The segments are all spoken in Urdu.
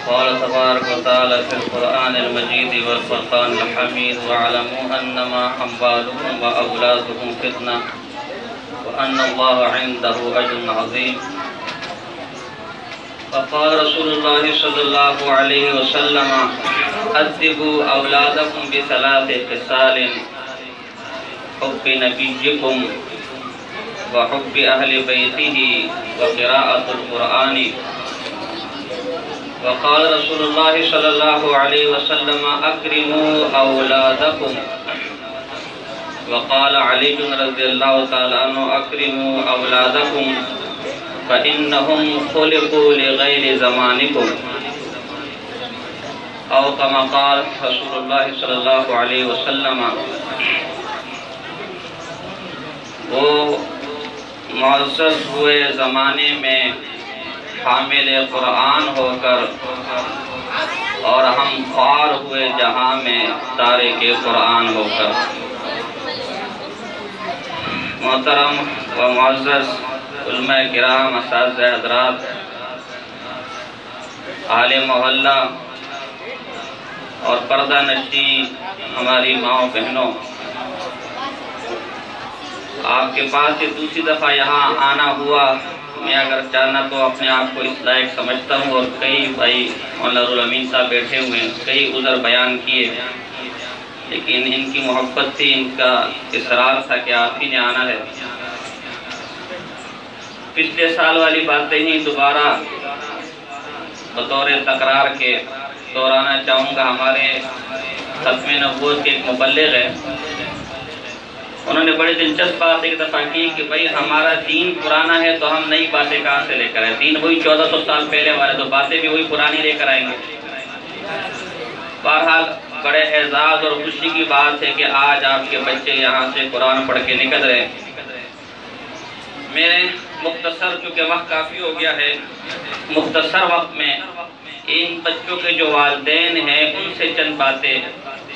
قال تبارك وتعالى في القرآن المجيد والفرقان الحميد واعلموا أنما أموالكم وأولادكم فتنة وأن الله عنده أجر عظيم. وقال رسول الله صلى الله عليه وسلم أدبوا أولادكم بثلاث خصال: حب نبيكم وحب أهل بيته وقراءة القرآن. وقال رسول الله صلى الله عليه وسلم أكرموا أولادكم. وقال علي رضي الله تعالى عنه أكرموا أولادكم فإنهم خلقوا لغير زمانكم، أو كما قال رسول الله صلی اللہ علیہ وسلم. وہ معزز ہوئے زمانے میں حامل قرآن ہو کر اور ہم خوار ہوئے جہاں میں تارک قرآن ہو کر. محترم و معزز علماء کرام، اساتذہ حضرات، اہل محلہ اور پردہ نشین ہماری ماؤں بہنوں، آپ کے پاس یہ دوسری دفعہ یہاں آنا ہوا. میں اگر چاہنا تو اپنے آپ کو اس لائق سمجھتا ہوں، اور کئی بھائی مولانا الامین صاحب بیٹھے ہوئے ہیں، کئی عذر بیان کیے، لیکن ان کی محبت تھی، ان کا اصرار تھا کہ آپ ہی نے آنا ہے. پچھلے سال والی باتیں ہی دوبارہ بطور تکرار کے دہرانا چاہوں گا. ہمارے ختم نبوت کے ایک مبلغ ہیں، انہوں نے بڑی دلچسپ بات ایک دفعہ کی کہ بھائی ہمارا دین پرانا ہے تو ہم نئی باتیں کہاں سے لے کر آئیں؟ دین وہی 1400 سال پہلے والے، تو باتیں بھی وہی پرانی لے کر آئیں گے. بہرحال بڑے اعزاز اور خوشی کی بات ہے کہ آج آپ کے بچے یہاں سے قرآن پڑھ کے نکل رہے ہیں. میں مختصر، چونکہ وقت کافی ہو گیا ہے، مختصر وقت میں ان بچوں کے جو والدین ہیں ان سے چند باتیں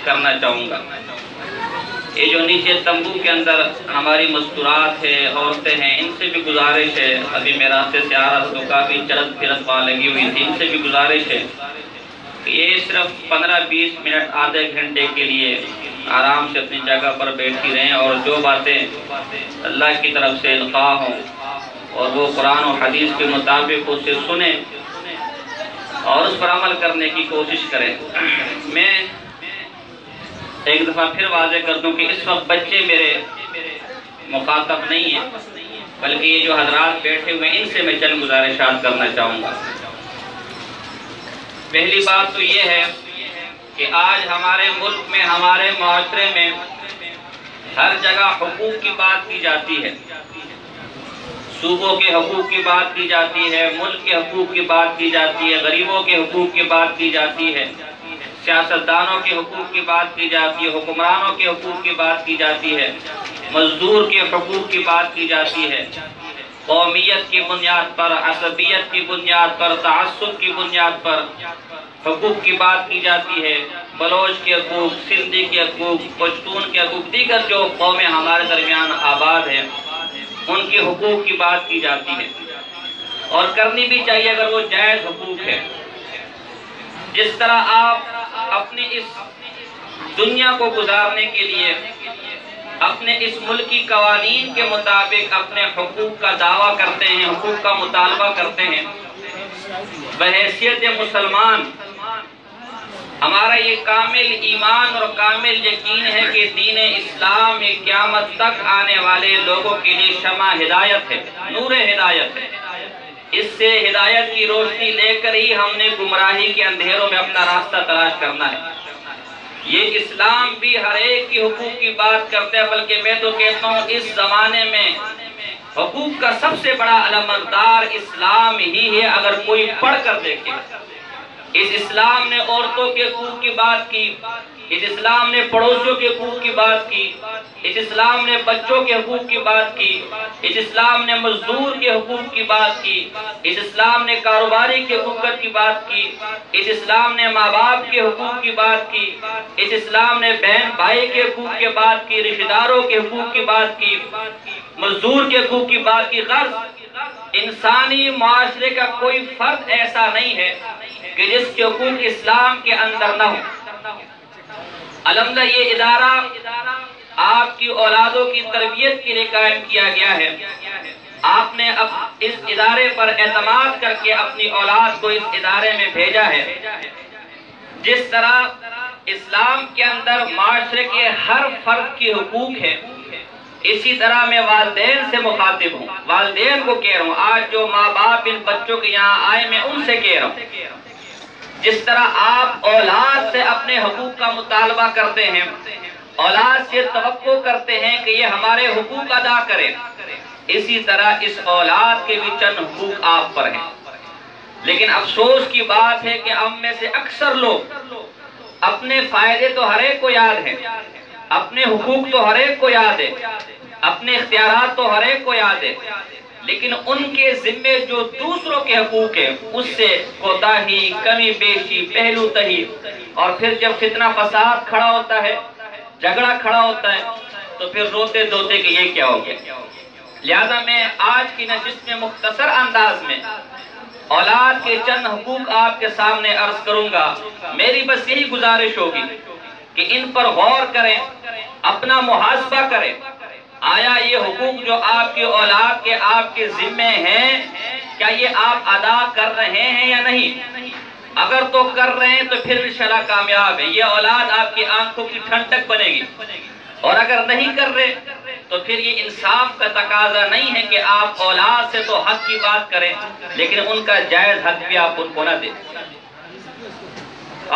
کرنا چاہوں گا. یہ جو نیچے تمبو کے اندر ہماری مستورات ہے، عورتیں ہیں، ان سے بھی گزارش ہے. ابھی میں راستے سے آ رہا تھا تو کافی چلت پھرت وہاں لگی ہوئی تھی. ان سے بھی گزارش ہے کہ یہ صرف 15-20 منٹ، آدھے گھنٹے کے لیے آرام سے اپنی جگہ پر بیٹھی رہیں، اور جو باتیں اللہ کی طرف سے القاء ہوں اور وہ قرآن و حدیث کے مطابق اسے سنیں اور اس پر عمل کرنے کی کوشش کریں. میں ایک دفعہ پھر واضح کر دوں کہ اس وقت بچے میرے مخاطب نہیں ہیں، بلکہ یہ جو حضرات بیٹھے ہوئے ہیں ان سے میں چند گزارشات کرنا چاہوں گا. پہلی بات تو یہ ہے کہ آج ہمارے ملک میں، ہمارے معاشرے میں ہر جگہ حقوق کی بات کی جاتی ہے. صوبوں کے حقوق کی بات کی جاتی ہے، ملک کے حقوق کی بات کی جاتی ہے، غریبوں کے حقوق کی بات کی جاتی ہے، سیاستدانوں کے حقوق کی بات کی جاتی ہے، حکمرانوں کے حقوق کی بات کی جاتی ہے، مزدور کے حقوق کی بات کی جاتی ہے. قومیت کی بنیاد پر، عصبیت کی بنیاد پر، تعصب کی بنیاد پر حقوق کی بات کی جاتی ہے. بلوچ کے حقوق، سندھی کے حقوق، پشتون کے حقوق، دیگر جو قومیں ہمارے درمیان آباد ہیں ان کے حقوق کی بات کی جاتی ہے، اور کرنی بھی چاہیے اگر وہ جائز حقوق ہے. جس طرح آپ اپنی اس دنیا کو گزارنے کے لیے اپنے اس ملکی قوانین کے مطابق اپنے حقوق کا دعویٰ کرتے ہیں، حقوق کا مطالبہ کرتے ہیں، بحیثیت مسلمان ہمارا یہ کامل ایمان اور کامل یقین ہے کہ دین اسلام قیامت تک آنے والے لوگوں کے لیے شمع ہدایت ہے، نور ہدایت ہے. اس سے ہدایت کی روشنی لے کر ہی ہم نے گمراہی کے اندھیروں میں اپنا راستہ تلاش کرنا ہے. یہ اسلام بھی ہر ایک کی حقوق کی بات کرتا ہے، بلکہ میں تو کہتا ہوں اس زمانے میں حقوق کا سب سے بڑا علمبردار اسلام ہی ہے. اگر کوئی پڑھ کر دیکھے، اس اسلام نے عورتوں کے حقوق کی بات کی، اس اسلام نے پڑوسیوں کے حقوق کی بات کی، اس اسلام نے بچوں کے حقوق کی بات کی، اس اسلام نے مزدور کے حقوق کی بات کی، اس اسلام نے کاروباری کے حقوق کی بات کی، اس اسلام نے ماں باپ کے حقوق کی بات کی، اس اسلام نے بہن بھائی کے حقوق کی بات کی، رشتہ داروں کے حقوق کی بات کی، مزدور کے حقوق کی بات کی. غرض انسانی معاشرے کا کوئی فرد ایسا نہیں ہے کہ جس کے حقوق اسلام کے اندر نہ ہو۔ الحمدللہ یہ ادارہ آپ کی اولادوں کی تربیت کے لیے قائم کیا گیا ہے۔ آپ نے اب اس ادارے پر اعتماد کر کے اپنی اولاد کو اس ادارے میں بھیجا ہے۔ جس طرح اسلام کے اندر معاشرے کے ہر فرد کی حقوق ہے، اسی طرح میں والدین سے مخاطب ہوں، والدین کو کہہ رہا ہوں۔ آج جو ماں باپ ان بچوں کے یہاں آئے میں ان سے کہہ رہا ہوں، جس طرح آپ اولاد سے اپنے حقوق کا مطالبہ کرتے ہیں، اولاد سے توقع کرتے ہیں کہ یہ ہمارے حقوق ادا کرے، اسی طرح اس اولاد کے بھی چند حقوق آپ پر ہیں۔ لیکن افسوس کی بات ہے کہ ہم میں سے اکثر لوگ اپنے فائدے تو ہر ایک کو یاد ہیں، اپنے حقوق تو ہر ایک کو یاد ہے، اپنے اختیارات تو ہر ایک کو یاد ہے، لیکن ان کے ذمے جو دوسروں کے حقوق ہیں اس سے کوتاہی، کمی بیشی، پہلو تہی، اور پھر جب فتنہ فساد کھڑا ہوتا ہے، جھگڑا کھڑا ہوتا ہے، تو پھر روتے دھوتے کہ یہ کیا ہو گیا۔ لہذا میں آج کی نشست میں مختصر انداز میں اولاد کے چند حقوق آپ کے سامنے عرض کروں گا۔ میری بس یہی گزارش ہوگی کہ ان پر غور کریں، اپنا محاسبہ کریں، آیا یہ حقوق جو آپ کی اولاد کے آپ کے ذمے ہیں، کیا یہ آپ ادا کر رہے ہیں یا نہیں؟ اگر تو کر رہے ہیں تو پھر انشاءاللہ کامیاب ہے، یہ اولاد آپ کی آنکھوں کی ٹھنڈک بنے گی، اور اگر نہیں کر رہے تو پھر یہ انصاف کا تقاضا نہیں ہے کہ آپ اولاد سے تو حق کی بات کریں لیکن ان کا جائز حق بھی آپ ان کو نہ دیں۔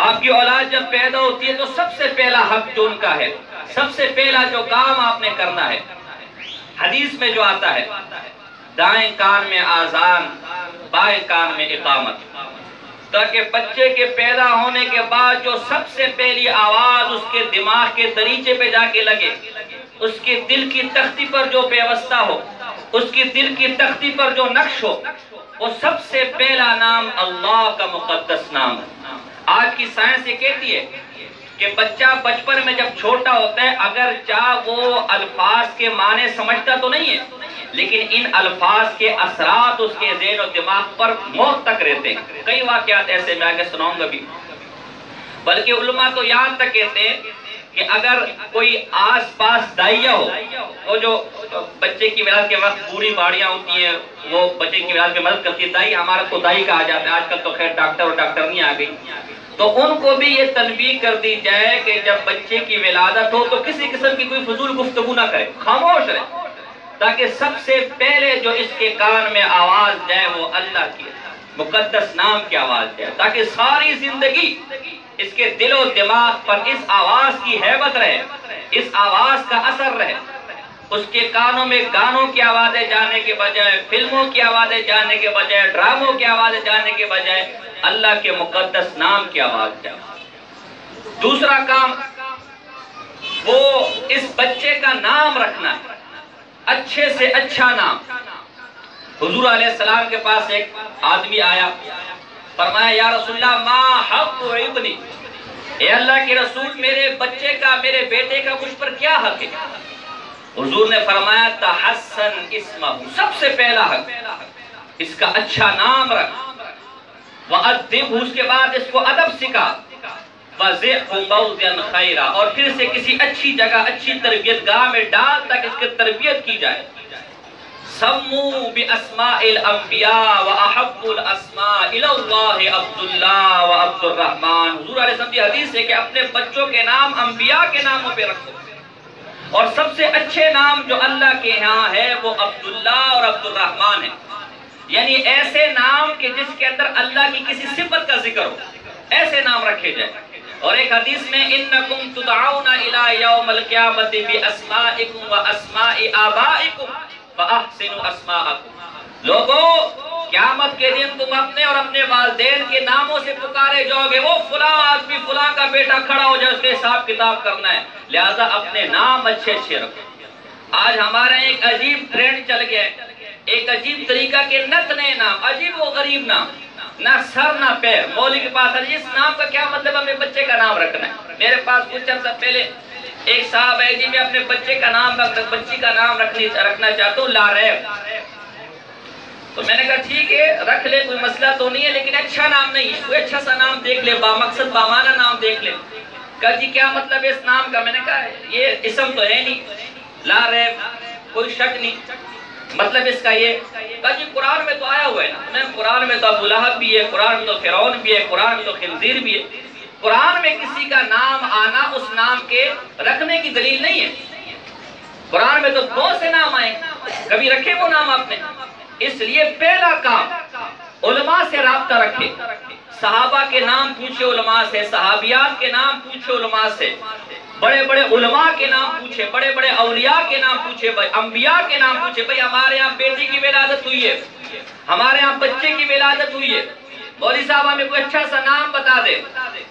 آپ کی اولاد جب پیدا ہوتی ہے تو سب سے پہلا حق جو ان کا ہے، سب سے پہلا جو کام آپ نے کرنا ہے، حدیث میں جو آتا ہے، دائیں کان میں آذان، بائیں کان میں اقامت، تاکہ بچے کے پیدا ہونے کے بعد جو سب سے پہلی آواز اس کے دماغ کے دریچے پہ جا کے لگے، اس کے دل کی تختی پر جو پیوستہ ہو، اس کی دل کی تختی پر جو نقش ہو، وہ سب سے پہلا نام اللہ کا مقدس نام ہے۔ آج کی سائنس یہ کہتی ہے کہ بچہ بچپن میں جب چھوٹا ہوتا ہے، اگر چاہ وہ الفاظ کے معنی سمجھتا تو نہیں ہے، لیکن ان الفاظ کے اثرات اس کے ذہن و دماغ پر موت تک رہتے ہیں۔ کئی واقعات ایسے میں آگے سناؤں گا بھی، بلکہ علماء تو یہاں تک کہتے ہیں کہ اگر کوئی آس پاس دائیا ہو، وہ جو بچے کی ولادت کے وقت بوڑھی باڑیاں ہوتی ہیں، وہ بچے کی ولادت میں مدد کرتی ہے، دائی، ہمارا تو دائی کہا جاتا ہے، آج کل تو خیر ڈاکٹر اور ڈاکٹرنی آ گئی، تو ان کو بھی یہ تنبیہ کر دی جائے کہ جب بچے کی ولادت ہو تو کسی قسم کی کوئی فضول گفتگو نہ کرے، خاموش رہے، تاکہ سب سے پہلے جو اس کے کان میں آواز جائے وہ اللہ کی مقدس نام کی آواز جائے، تاکہ ساری زندگی اس کے دل و دماغ پر اس آواز کی ہیبت رہے، اس آواز کا اثر رہے۔ اس کے کانوں میں گانوں کی آوازیں جانے کے بجائے، فلموں کی آوازیں جانے کے بجائے، ڈراموں کی آوازیں جانے کے بجائے اللہ کے مقدس نام کی آواز جائے۔ دوسرا کام، وہ اس بچے کا نام رکھنا ہے، اچھے سے اچھا نام۔ حضور علیہ السلام کے پاس ایک آدمی آیا، فرمایا یا رسول اللہ ما حق ابنی، اے اللہ کے رسول میرے بچے کا، میرے بیٹے کا مجھ پر کیا حق ہے؟ حضور نے فرمایا تحسن اسمہ، سب سے پہلا حق اس کا اچھا نام رکھ، وَأَدِّبْهُ، اس کے بعد اس کو ادب سکھا، وَزِعْهُ مَوْضِعًا خَيْرًا، اور پھر سے کسی اچھی جگہ، اچھی تربیت گاہ میں ڈال تاکہ اس کی تربیت کی جائے۔ سموا باسماء الانبیاء واحب الاسماء الی اللہ عبداللہ و عبد الرحمن۔ حضور علیہ السلام کی حدیث ہے کہ اپنے بچوں کے نام انبیاء کے ناموں پہ رکھو، اور سب سے اچھے نام جو اللہ کے ہاں ہے وہ عبداللہ اور عبد الرحمن ہے، یعنی ایسے نام کہ جس کے اندر اللہ کی کسی صفت کا ذکر ہو، ایسے نام رکھے جائیں۔ اور ایک حدیث میں انکم تدعون الی یوم القیامت باسمائکم واسماء آبائکم فاحسنوا اسماءکم، لوگوں قیامت کے دن تم اپنے اور اپنے والدین کے ناموں سے پکارے جاؤ گے، وہ فلاں آدمی فلاں کا بیٹا کھڑا ہو جائے، اس کے حساب کتاب کرنا ہے، لہذا اپنے نام اچھے اچھے رکھو۔ آج ہمارا ایک عجیب ٹرینڈ چل گیا ہے، ایک عجیب طریقہ کے نت نئے نام، عجیب و غریب نام، نہ سر نہ پیر۔ مولوی کے پاس اس نام کا کیا مطلب، ہمیں بچے کا نام رکھنا ہے۔ میرے پاس کچھ عرصہ پہلے ایک صاحب ہے جی، میں اپنے بچے کا نام بچی کا نام رکھنا چاہتا ہوں لاریب۔ تو میں نے کہا ٹھیک ہے رکھ لے، کوئی مسئلہ تو نہیں ہے، لیکن اچھا نام نہیں ہے، کوئی اچھا سا نام دیکھ لے، با مقصد بامانہ نام دیکھ لے۔ کہا جی کیا مطلب ہے اس نام کا؟ میں نے کہا یہ اسم تو ہے نہیں، لا ریب، کوئی شک نہیں، مطلب اس کا یہ۔ کہا جی قرآن میں تو آیا ہوا ہے نا۔ میں قرآن میں تو ابو لہب بھی ہے، قرآن میں تو فرعون بھی ہے، قرآن میں تو خنزیر بھی ہے۔ قرآن میں کسی کا نام آنا اس نام کے رکھنے کی دلیل نہیں ہے۔ قرآن میں تو بہت سے نام آئے، کبھی رکھے وہ نام آپ نے؟ اس لیے پہلا کام علماء سے رابطہ رکھے، صحابہ کے نام پوچھے علماء سے، صحابیات کے نام پوچھے علماء سے، بڑے بڑے علماء کے نام پوچھے، بڑے بڑے اولیاء کے نام پوچھے، انبیاء کے نام پوچھے۔ بھئی ہمارے یہاں بیٹی کی ولادت ہوئی ہے، ہمارے یہاں بچے کی ولادت ہوئی ہے، مولوی صاحب ہمیں کوئی اچھا سا نام بتا دے،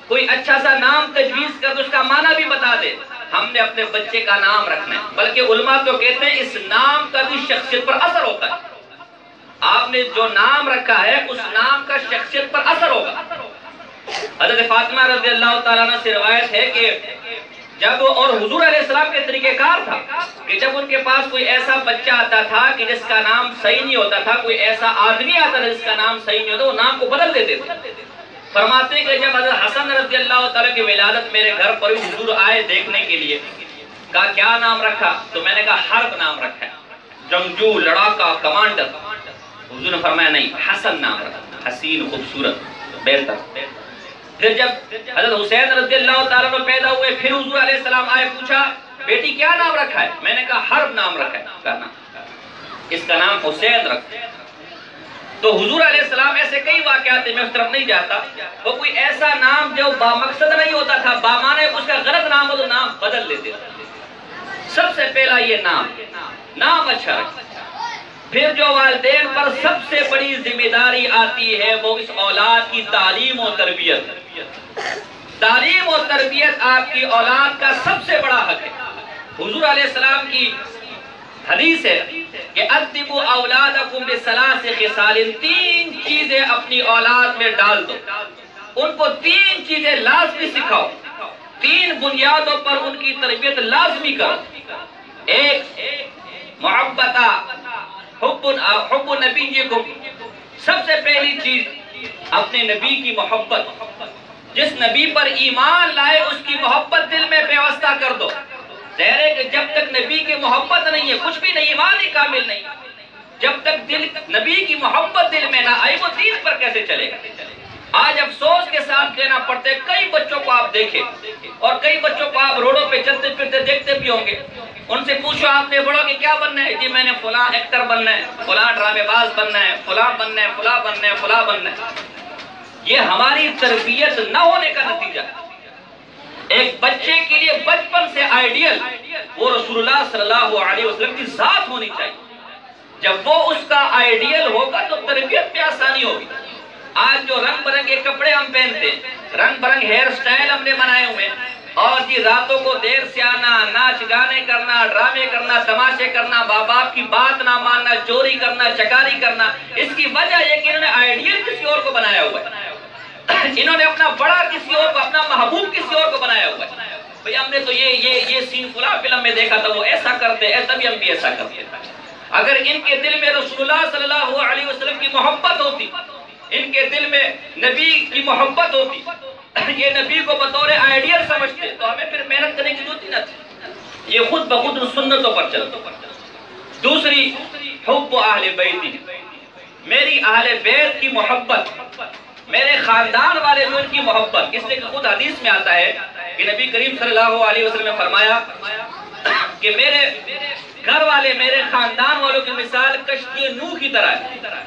کوئی اچھا سا نام تجویز کر دو، اس کا معنی بھی بتا دے، ہم نے اپنے بچے کا نام رکھنا ہے۔ بلکہ علماء تو کہتے ہیں اس نام کا بھی شخصیت پر اثر ہوتا ہے، آپ نے جو نام رکھا ہے اس نام کا شخصیت پر اثر ہوگا۔ حضرت فاطمہ رضی اللہ تعالیٰ عنہ سے روایت ہے کہ جب، اور حضور علیہ السلام کے طریقہ کار تھا کہ جب ان کے پاس کوئی ایسا بچہ آتا تھا کہ جس کا نام صحیح نہیں ہوتا تھا، کوئی ایسا آدمی آتا تھا جس کا نام صحیح نہیں ہوتا، وہ نام کو بدل دیتے تھے۔ فرماتے ہیں کہ جب حضرت حسن رضی اللہ تعالیٰ کی ولادت میرے گھر پر حضور آئے دیکھنے کے لیے، کہا کیا نام رکھا؟ تو میں نے کہا حرب نام رکھا ہے، جنگجو، لڑاکا، کمانڈر۔ حضور نے فرمایا نہیں، حسن نام رکھا، حسین، خوبصورت، بہتر۔ پھر جب حضرت حسین رضی اللہ تعالیٰ عنہ پیدا ہوئے، پھر حضور علیہ السلام آئے، پوچھا بیٹی کیا نام رکھا ہے؟ میں نے کہا حرب نام رکھا ہے، کہنا اس کا نام حسین رکھا۔ تو حضور علیہ السلام ایسے کئی واقعات ہیں، میں اس طرف نہیں جاتا، وہ کوئی ایسا نام جو با مقصد نہیں ہوتا تھا، با معنی اس کا غلط نام ہو تو نام بدل دیتے تھے۔ سب سے پہلا یہ نام اچھا رکھا۔ پھر جو والدین پر سب سے بڑی ذمہ داری آتی ہے وہ اس اولاد کی تعلیم و تربیت۔ تعلیم و تربیت آپ کی اولاد کا سب سے بڑا حق ہے۔ حضور علیہ السلام کی حدیث ہے کہ ادبوا اولادکم بثلاث خصال، تین چیزیں اپنی اولاد میں ڈال دو، ان کو تین چیزیں لازمی سکھاؤ، تین بنیادوں پر ان کی تربیت لازمی کرو۔ ایک محبت، حب نبیکم، سب سے پہلی چیز اپنے نبی کی محبت، جس نبی پر ایمان لائے اس کی محبت دل میں پیوستہ کر دو۔ ظاہر ہے کہ جب تک نبی کی محبت نہیں ہے کچھ بھی نہیں، ایمان ہی کامل نہیں، جب تک نبی کی محبت دل میں نہ آئی وہ دین پر کیسے چلے گا؟ آج افسوس کے ساتھ کہنا پڑتا ہے، کئی بچوں کو آپ دیکھیں اور کئی بچوں کو آپ روڈوں پہ چلتے پھرتے دیکھتے بھی ہوں گے، ان سے پوچھو آپ نے بڑوں کہ کیا بننا ہے؟ جی میں نے فلاں ایکٹر بننا ہے، فلاں ڈرامے باز بننا ہے، فلاں بننا ہے، فلاں بننا ہے، فلاں بننا ہے۔ یہ ہماری تربیت نہ ہونے کا نتیجہ ہے۔ ایک بچے کے لیے بچپن سے آئیڈیل وہ رسول اللہ صلی اللہ علیہ وسلم کی ذات ہونی چاہیے۔ جب وہ اس کا آئیڈیل ہوگا تو تربیت میں آسانی ہوگی۔ آج جو رنگ برنگے کپڑے ہم پہنتے ہیں، رنگ برنگ ہیئر سٹائل ہم نے بنائے ہوئے، اور جی راتوں کو دیر سے آنا، ناچ گانے کرنا، ڈرامے کرنا، تماشے کرنا، باپ باپ کی بات نہ ماننا، چوری کرنا، چکاری کرنا، اس کی وجہ یہ کہ انہوں نے آئیڈیل کسی اور کو بنایا ہوا ہے، انہوں نے اپنا بڑا کسی اور کو، اپنا محبوب کسی اور کو بنایا ہوا ہے۔ بھئی ہم نے تو یہ سین فلاں فلم میں دیکھا تھا، وہ ایسا کرتے ہیں، تبھی ہم بھی ایسا کرتے ہیں۔ اگر ان کے دل میں رسول اللہ صلی اللہ علیہ وسلم کی محبت ہوتی، ان کے دل میں نبی کی محبت ہوتی، یہ نبی کو بطور آئیڈیل سمجھتے، تو ہمیں پھر محنت کرنے کی ضرورت نہ تھی، یہ خود بخود ان سنتوں پر چلتا۔ دوسری حب اہل بیتی، میری اہل بیت کی محبت، میرے خاندان والے جو ان کی محبت، اس لیے کہ خود حدیث میں آتا ہے کہ نبی کریم صلی اللہ علیہ وسلم نے فرمایا کہ میرے گھر والے، میرے خاندان والوں کی مثال کشتی نوح کی طرح ہے،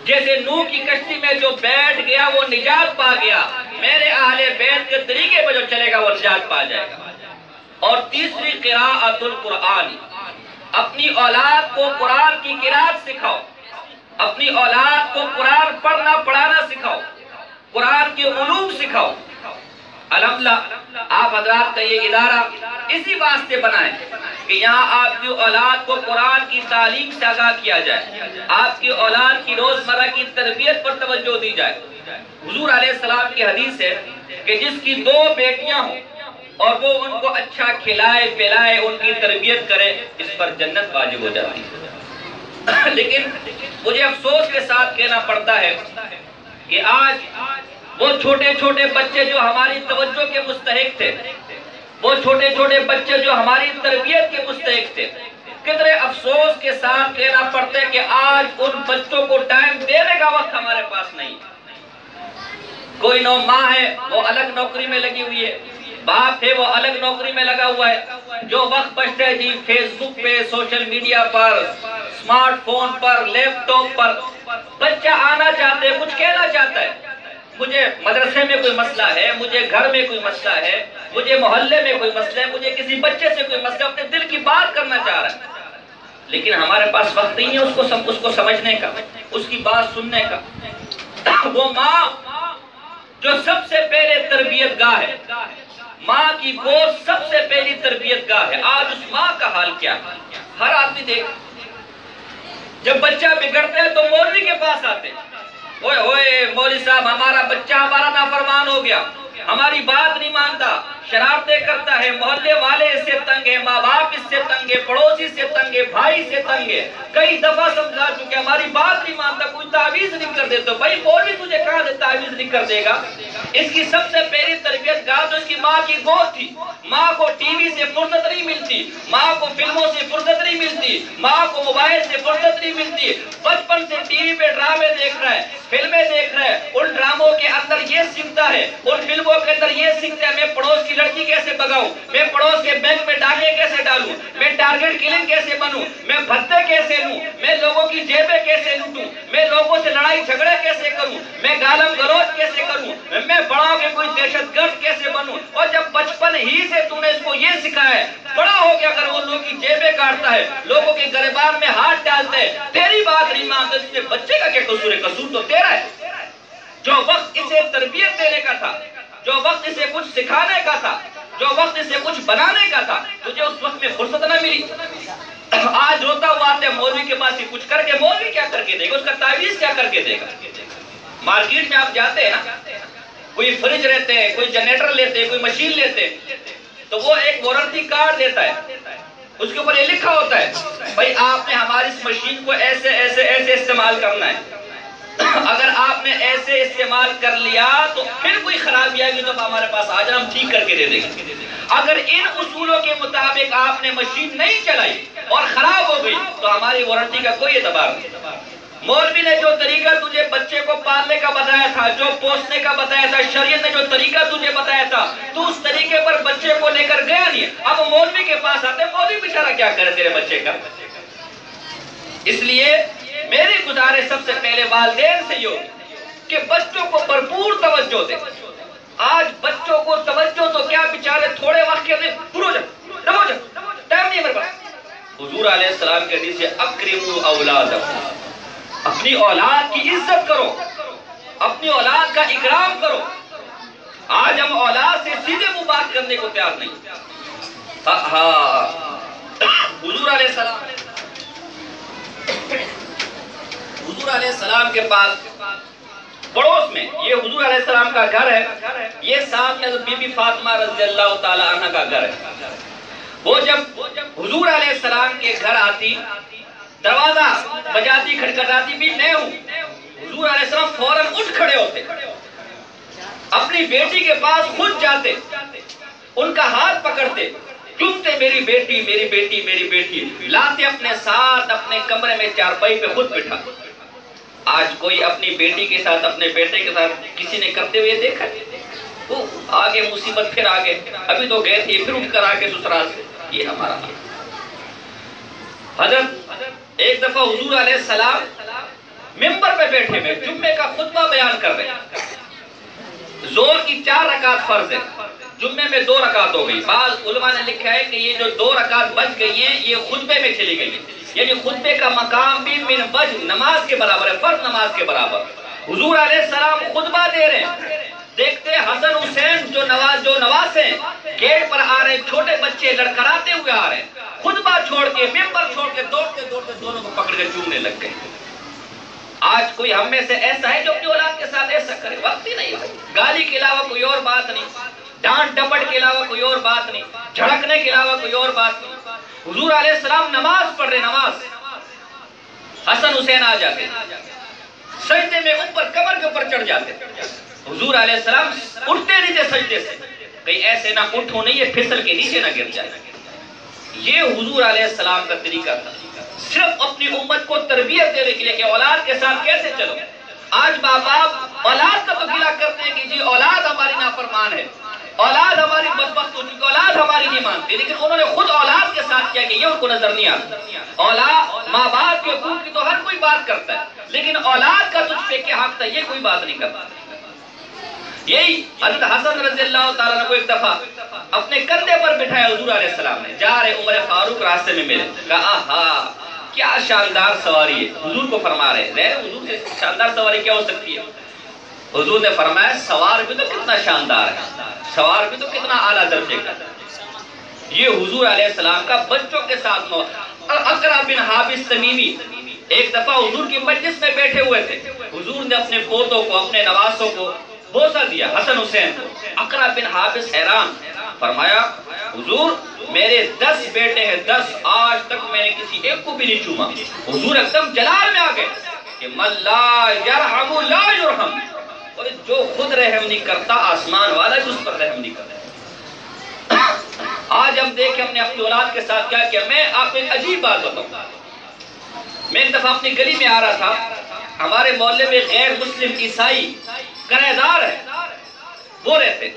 جیسے نوح کی کشتی میں جو بیٹھ گیا وہ نجات پا گیا، میرے اہل بیت کے طریقے پہ جو چلے گا وہ نجات پا جائے گا۔ اور تیسری قراءۃ القرآن، اپنی اولاد کو قرآن کی قراءت سکھاؤ، اپنی اولاد کو قرآن پڑھنا پڑھانا سکھاؤ، قرآن کے علوم سکھاؤ۔ الحمدللہ آپ حضرات کا یہ ادارہ اسی واسطے بنا ہے کہ یہاں آپ کی اولاد کو قرآن کی تعلیم سے آگاہ کیا جائے، آپ کی اولاد کی روزمرہ کی تربیت پر توجہ دی جائے۔ حضور علیہ السلام کی حدیث ہے کہ جس کی 2 بیٹیاں ہوں اور وہ ان کو اچھا کھلائے پلائے، ان کی تربیت کرے، اس پر جنت واجب ہو جاتی ہے۔ لیکن مجھے افسوس کے ساتھ کہنا پڑتا ہے کہ آج وہ چھوٹے چھوٹے بچے جو ہماری توجہ کے مستحق تھے، وہ چھوٹے چھوٹے بچے جو ہماری تربیت کے مستحق تھے، کتنے افسوس کے ساتھ کہنا پڑتا ہے کہ آج ان بچوں کو ٹائم دینے کا وقت ہمارے پاس نہیں۔ کوئی ماں ہے وہ الگ نوکری میں لگی ہوئی ہے، باپ ہے وہ الگ نوکری میں لگا ہوا ہے، جو وقت بچتا ہے جی فیس بک پہ، سوشل میڈیا پر، سمارٹ فون پر، لیپ ٹاپ پر۔ بچہ آنا چاہتے ہے، کچھ کہنا چاہتا ہے، مجھے مدرسے میں کوئی مسئلہ ہے، مجھے گھر میں کوئی مسئلہ ہے، مجھے محلے میں کوئی مسئلہ ہے، مجھے کسی بچے سے کوئی مسئلہ، اپنے دل کی بات کرنا چاہ رہا ہے، لیکن ہمارے پاس وقت نہیں ہے اس کو سمجھنے کا، اس کی بات سننے کا۔ وہ ماں جو سب سے پہلے تربیت گاہ ہے، ماں کی گود سب سے پہلی تربیت گاہ ہے، آج اس ماں کا حال کیا ہے؟ ہر آدمی دیکھ، جب بچہ بگڑتا ہے تو مولوی کے پاس آتے ہیں، اوئے اوئے مولوی صاحب ہمارا بچہ ہمارا نافرمان ہو گیا، ہماری بات نہیں مانتا، شرارتیں کرتا ہے، محلے والے اس سے تنگ ہے، ماں باپ اس سے تنگ ہے، پڑوسی سے تنگ ہے، بھائی سے تنگ ہے، کئی دفعہ سمجھا چکے ہماری بات نہیں مانتا، کوئی تعویذ نہیں کر دیتا۔ بھائی مولوی تجھے کہاں سے تعویذ نہیں کر دے گا؟ اس کی سب سے پہلی تربیت گاہ تو اس کی ماں کی گود تھی۔ ماں کو ٹی وی سے فرصت نہیں ملتی، ماں کو فلموں سے فرصت نہیں ملتی، ماں کو موبائل سے فرصت نہیں ملتی، بچپن سے ٹی وی پہ ڈرامے دیکھ رہا ہے، فلمیں دیکھ رہا ہے، ان ڈراموں کے اندر یہ سیکھتا ہے، ان فلموں کے اندر یہ سیکھتا ہے، میں پڑوس کی لڑکی کیسے بگاؤں، میں پڑوس کے بینک میں ڈاکے کیسے ڈالوں، میں ٹارگٹ کلنگ کیسے بنوں، میں بھتے کیسے لوں، میں لوگوں کی جیبیں کیسے لوٹوں، میں لوگوں سے لڑائی جھگڑے کیسے کروں، میں گالم گلوچ کیسے کروں، میں بڑا کے کوئی دہشت گرد کیسے بنوں۔ اور جب بچپن ہی سے تو نے اس کو یہ سکھایا ہے، بڑا ہو کے اگر وہ لوگوں کی جیبیں کاٹتا ہے، لوگوں کے گریبان میں ہاتھ ڈالتا ہے، تیری بات نہیں مانتا، اس میں بچے کا کیا قصور ہے؟ قصور تو تیرا ہے۔ جو وقت اسے تربیت دینے کا تھا، جو وقت اسے کچھ سکھانے کا تھا، جو وقت اسے کچھ بنانے کا تھا، تجھے اس وقت میں فرصت نہ ملی۔ آج روتا ہوا آتے ہیں مولوی کے پاس ہی کچھ کر کے، مولوی کیا کر کے دے گا؟ اس کا تعویذ کیا کر کے دے گا؟ مارکیٹ میں آپ جاتے ہیں نا، کوئی فریج لیتے ہیں، کوئی جنریٹر لیتے ہیں، کوئی مشین لیتے ہیں، تو وہ ایک وارنٹی کارڈ دیتا ہے، اس کے اوپر یہ لکھا ہوتا ہے بھائی آپ نے ہماری اس مشین کو ایسے ایسے ایسے استعمال کرنا ہے، اگر آپ نے ایسے استعمال کر لیا تو پھر کوئی خرابی آئے گی تو ہمارے پاس آ جانا، ہم ٹھیک کر کے دے دیں گے۔ اگر ان اصولوں کے مطابق آپ نے مشین نہیں چلائی اور خراب ہو گئی تو ہماری وارنٹی کا کوئی اعتبار نہیں۔ مولوی نے جو طریقہ تجھے بچے کو پالنے کا بتایا تھا، جو پوسنے کا بتایا تھا، شریعت نے جو طریقہ تجھے بتایا تھا، تو اس طریقے پر بچے کو لے کر گیا نہیں۔ اب مولوی کے پاس آتے، مولوی بیچارہ کیا کرے تیرے بچے کا؟ اس لیے میری گزارش سب سے پہلے والدین سے یہ کہ بچوں کو بھرپور توجہ دے۔ آج بچوں کو توجہ تو کیا بیچارے تھوڑے وقت کے لیے پورو جا ٹائم نہیں میرے پاس۔ حضور علیہ السلام کے حدیث ہے اکرموا اولادکم، اپنی اولاد کی عزت کرو، اپنی اولاد کا اکرام کرو۔ آج ہم اولاد سے سیدھے منہ بات کرنے کو تیار نہیں۔ حضور علیہ السلام کے پاس پڑوس میں، یہ حضور علیہ السلام کا گھر ہے، یہ سامنے بی بی فاطمہ رضی اللہ تعالی عنہ کا گھر ہے۔ وہ جب حضور علیہ السلام کے گھر آتی، دروازہ بجاتی کھٹکھٹاتی، بھی میں ہوں، حضور علیہ السلام فوراً اٹھ کھڑے ہوتے، اپنی بیٹی کے پاس خود جاتے، ان کا ہاتھ پکڑتے، چومتے، میری بیٹی میری بیٹی میری بیٹی، لاتے اپنے ساتھ اپنے کمرے میں چارپائی پہ خود بٹھا۔ آج کوئی اپنی بیٹی کے ساتھ اپنے بیٹے کے ساتھ کسی نے کرتے ہوئے دیکھا؟ وہ آگے مصیبت، پھر آگے، ابھی تو گئے تھے پھر اٹھ کر آگے سسرال سے۔ یہ ہمارا حضرت ایک دفعہ حضور علیہ السلام ممبر پہ بیٹھے ہوئے جمعے کا خطبہ بیان کر رہے ہیں۔ زور کی 4 رکعت فرض ہے، جمعے میں 2 رکعت ہو گئی۔ بعض علماء نے لکھا ہے کہ یہ جو 2 رکعت بچ گئی ہیں یہ خطبے میں چلی گئی ہیں، یعنی خطبے کا مقام بھی من وجہ نماز کے برابر ہے، فرض نماز کے برابر۔ حضور علیہ السلام خطبہ دے رہے ہیں، دیکھتے حسن حسین جو نواز ہیں گیٹ پر آ رہے ہیں، چھوٹے بچے لڑکھڑاتے ہوئے آ رہے ہیں، خطبہ چھوڑ کے ممبر چھوڑ کے دوڑتے دوڑتے دونوں کو پکڑ کے چومنے لگ گئے۔ آج کوئی ہم میں سے ایسا ہے جو اپنی اولاد کے ساتھ ایسا کرے؟ وقت ہی نہیں۔ گالی کے علاوہ کوئی اور بات نہیں، ڈانٹ ڈپٹ کے علاوہ کوئی اور بات نہیں، جھڑکنے کے علاوہ کوئی اور بات نہیں۔ حضور علیہ السلام نماز پڑھ رہے، نماز حسن حسین آ جاتے، سجدے میں اوپر کمر کے اوپر چڑھ جاتے، حضور علیہ السلام اٹھتے نہیں تھے سجدے سے، کہیں ایسے نہ اٹھو نہیں یہ پھسل کے نیچے نہ گر جائے۔ یہ حضور علیہ السلام کا طریقہ تھا، صرف اپنی امت کو تربیت دینے کے لیے کہ اولاد کے ساتھ کیسے چلو۔ آج ماں باپ اولاد کا تو گلہ کرتے ہیں کہ جی اولاد ہماری نافرمان ہے، اولاد ہماری بدبخت ہو چکی، اولاد ہماری نہیں مانتی، لیکن انہوں نے خود اولاد کے ساتھ کیا کہ یہ ان کو نظر نہیں آتا۔ اولاد ماں باپ کے حقوق کی تو ہر کوئی بات کرتا ہے، لیکن اولاد کا تجھ پہ کیا حق تھا یہ کوئی بات نہیں کرتا۔ یہی حضرت حسن رضی اللہ تعالیٰ نے کو ایک دفعہ اپنے کندھے پر بٹھایا حضور علیہ السلام نے، جا رہے عمر فاروق راستے میں ملے، کہا آہا کیا شاندار سواری ہے، حضور کو فرما رہے ہیں، حضور سے شاندار سواری کیا ہو سکتی ہے؟ حضور نے فرمایا سوار بھی تو کتنا شاندار ہے، سوار بھی تو کتنا اعلیٰ درجے کا۔ یہ حضور علیہ السلام کا بچوں کے ساتھ اقرا بن حابس تمیمی ایک دفعہ حضور کی مجلس میں بیٹھے ہوئے تھے، حضور نے اپنے پوتوں کو اپنے نواسوں کو بوسہ دیا، حسن حسین کو۔ اقرا بن حابس حیران، فرمایا حضور میرے 10 بیٹے ہیں، 10، آج تک میں نے کسی ایک کو بھی نہیں چوما۔ حضور ایک دم جلال میں آ گئے کہ من لا یرحم لا یرحم، اور جو خود رحم نہیں کرتا آسمان والا بھی اس پر رحم نہیں کرتا۔ آج ہم دیکھیں ہم نے اپنی اولاد کے ساتھ کیا کیا۔ میں آپ کو ایک عجیب بات بتاؤں، میں ایک دفعہ اپنی گلی میں آ رہا تھا، ہمارے محلے میں غیر مسلم عیسائی کرایہ دار ہے، وہ رہتے،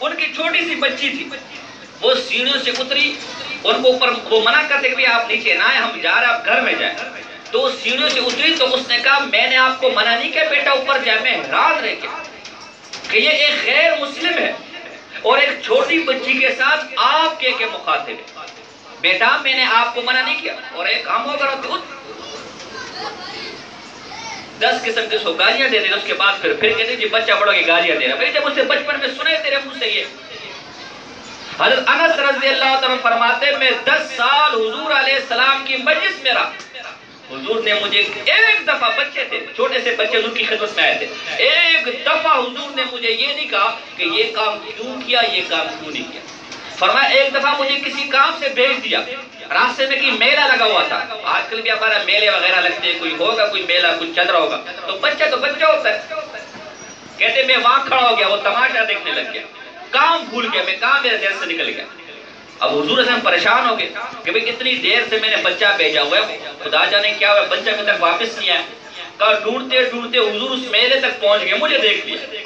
ان کی چھوٹی سی بچی تھی، وہ سیڑھیوں سے اتری، ان کو اوپر وہ منع کرتے کہ آپ نیچے نہ آئے، ہم جا رہے ہیں آپ گھر میں جائیں، تو سیڑھیوں سے اتری تو اس نے کہا میں نے آپ کو منع نہیں کیا بیٹا اوپر جائے۔ میں حیران رہ گیا کہ یہ ایک غیر مسلم ہے اور ایک چھوٹی بچی کے ساتھ آپ کے مخاطب ہے، بیٹا میں نے آپ کو منع نہیں کیا، اور ایک کام ہو کر 10 قسم کے سو گالیاں دے دیں، اس کے بعد پھر کہتے جی بچہ بڑھو کے گالیاں دے رہا۔ بھئی جب اسے بچپن میں سنے تیرے منہ سے یہ، حضرت انس رضی اللہ تعالیٰ فرماتے میں 10 سال حضور علیہ السلام کی مجلس میں رہا، حضور نے مجھے ایک دفعہ، بچے تھے چھوٹے سے بچے حضور کی خدمت میں آئے تھے، ایک دفعہ حضور نے مجھے یہ نہیں کہا کہ یہ کام کیوں کیا یہ کام کیوں نہیں کیا۔ فرمایا ایک دفعہ مجھے کسی کام سے بھیج دیا، راستے میں کی میلہ لگا ہوا تھا، آج کل بھی ہمارا میلے وغیرہ لگتے ہیں، کوئی ہوگا کوئی میلہ کچھ چل رہا ہوگا تو بچہ ہوتا ہے، کہتے میں وہاں کھڑا ہو گیا، وہ تماشا دیکھنے لگ گیا، کام بھول گیا، میں کام میرے دیر سے نکل گیا۔ اب حضور سے ہم پریشان ہو گئے کہ بھئی اتنی دیر سے میں نے بچہ بھیجا ہوا ہے، خدا جانے کیا ہوا ہے، بچہ میں تک واپس نہیں آیا۔ کہا ڈھونڈتے ڈھونڈتے حضور اس میلے تک پہنچ گئے، مجھے دیکھ لیا،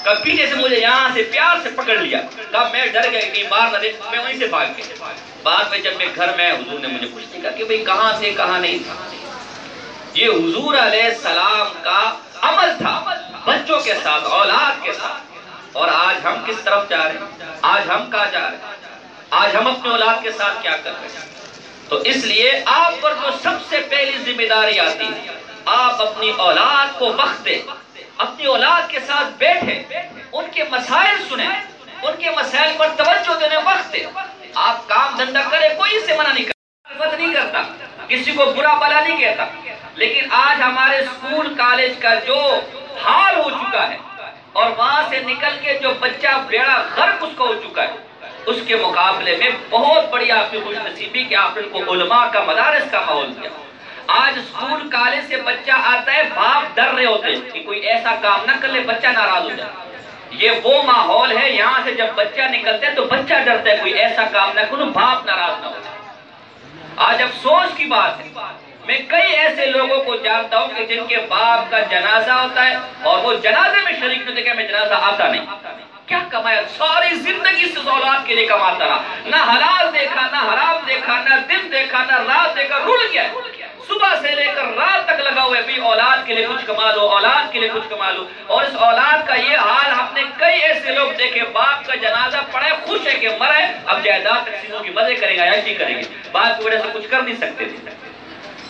کہا پیچھے سے مجھے یہاں سے پیار سے پکڑ لیا، کہا میں ڈر گیا کہ مار نہ دے، میں وہیں سے بھاگ گیا۔ بعد میں جب میں گھر میں حضور نے مجھے کچھ نہیں کہا کہ بھئی کہاں سے کہاں نہیں تھا۔ یہ حضور علیہ السلام کا عمل تھا بچوں کے ساتھ، اولاد کے ساتھ۔ اور آج ہم کس طرف جا رہے ہیں، آج ہم کہاں جا رہے ہیں، آج ہم اپنے اولاد کے ساتھ کیا کر رہے ہیں۔ تو اس لیے آپ پر جو سب سے پہلی ذمہ داری آتی ہے، آپ اپنی اولاد کو وقت دیں، اپنی اولاد کے ساتھ بیٹھیں، ان کے مسائل سنیں، ان کے مسائل پر توجہ دینے وقت دیں۔ آپ کام دھندہ کریں، کوئی سے منع نہیں کرتا، نہیں کرتا، کسی کو برا بلا نہیں کہتا، لیکن آج ہمارے اسکول کالج کا جو حال ہو چکا ہے اور وہاں سے نکل کے جو بچہ بیڑا غرق اس کو ہو چکا ہے، اس کے مقابلے میں بہت بڑی آپ کی خوش نصیبی کہ آپ نے کو علماء کا مدارس کا ماحول دیا۔ آج اسکول کالج سے بچہ آتا ہے، باپ ڈر رہے ہوتے ہیں کہ کوئی ایسا کام نہ کر لے بچہ ناراض ہو جائے۔ یہ وہ ماحول ہے، یہاں سے جب بچہ نکلتا ہے تو بچہ ڈرتا ہے کوئی ایسا کام نہ کروں باپ ناراض نہ ہو جائے۔ آج افسوس کی بات ہے، میں کئی ایسے لوگوں کو جانتا ہوں کہ جن کے باپ کا جنازہ ہوتا ہے اور وہ جنازے میں شریک نہیں ہوتے کہ میں جنازہ آتا نہیں۔ کیا کمایا، ساری زندگی سے اولاد کے لیے کماتا رہا، نہ حلال دیکھا نہ حرام دیکھا، نہ دن دیکھا نہ رات دیکھا، رول گیا، صبح سے لے کر رات تک لگا ہوئے بھی اولاد کے لیے کچھ کما لو، اولاد کے لیے کچھ کما لو۔ اور اس اولاد کا یہ حال ہم نے کئی ایسے لوگ دیکھے، باپ کا جنازہ پڑے خوش ہے کہ مرے، اب جائیداد تقسیموں کی مزے کریں گے، عیاشی کریں گے، باپ کی وجہ سے کچھ کر نہیں سکتے تھے۔